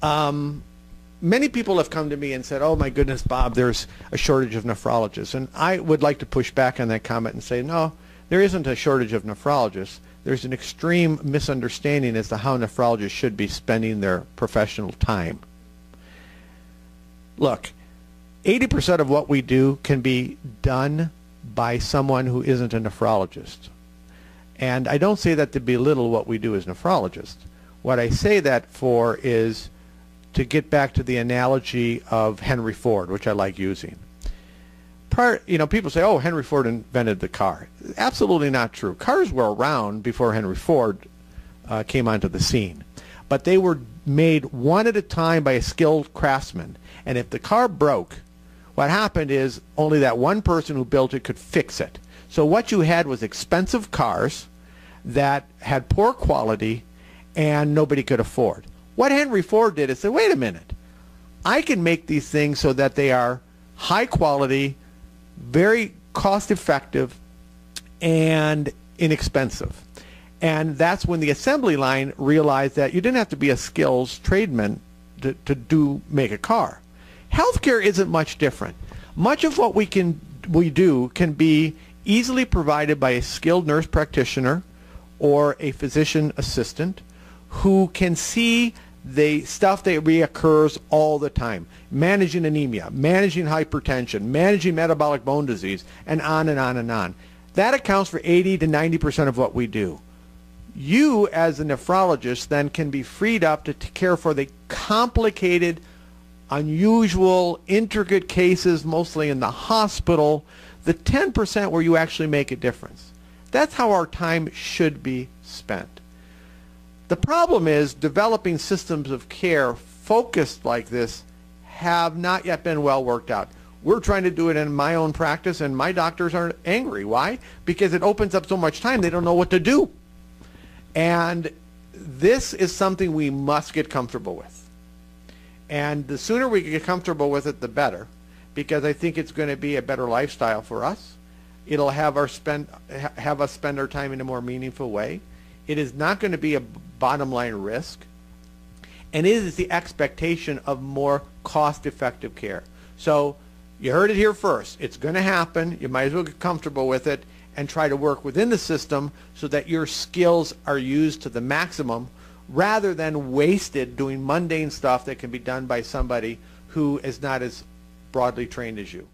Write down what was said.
Many people have come to me and said, oh my goodness, Bob, there's a shortage of nephrologists. And I would like to push back on that comment and say, no, there isn't a shortage of nephrologists. There's an extreme misunderstanding as to how nephrologists should be spending their professional time. Look, 80% of what we do can be done by someone who isn't a nephrologist. And I don't say that to belittle what we do as nephrologists. What I say that for is to get back to the analogy of Henry Ford, which I like using. People say, oh, Henry Ford invented the car. Absolutely not true. Cars were around before Henry Ford came onto the scene. But they were made one at a time by a skilled craftsman. And if the car broke, what happened is only that one person who built it could fix it. So what you had was expensive cars that had poor quality and nobody could afford. What Henry Ford did is say, wait a minute, I can make these things so that they are high quality, very cost effective, and inexpensive. And that's when the assembly line realized that you didn't have to be a skills tradesman to make a car. Healthcare isn't much different. Much of what we do can be easily provided by a skilled nurse practitioner or a physician assistant who can see the stuff that reoccurs all the time. Managing anemia, managing hypertension, managing metabolic bone disease, and on and on and on. That accounts for 80 to 90% of what we do. You, as a nephrologist, then can be freed up to care for the complicated, unusual, intricate cases, mostly in the hospital, the 10% where you actually make a difference. That's how our time should be spent. The problem is developing systems of care focused like this have not yet been well worked out. We're trying to do it in my own practice, and my doctors are angry. Why? Because it opens up so much time they don't know what to do. And this is something we must get comfortable with. And the sooner we get comfortable with it, the better, because I think it's going to be a better lifestyle for us. It'll have us spend our time in a more meaningful way. It is not going to be a bottom line risk. And it is the expectation of more cost-effective care. So you heard it here first. It's going to happen. You might as well get comfortable with it and try to work within the system so that your skills are used to the maximum rather than wasted doing mundane stuff that can be done by somebody who is not as broadly trained as you.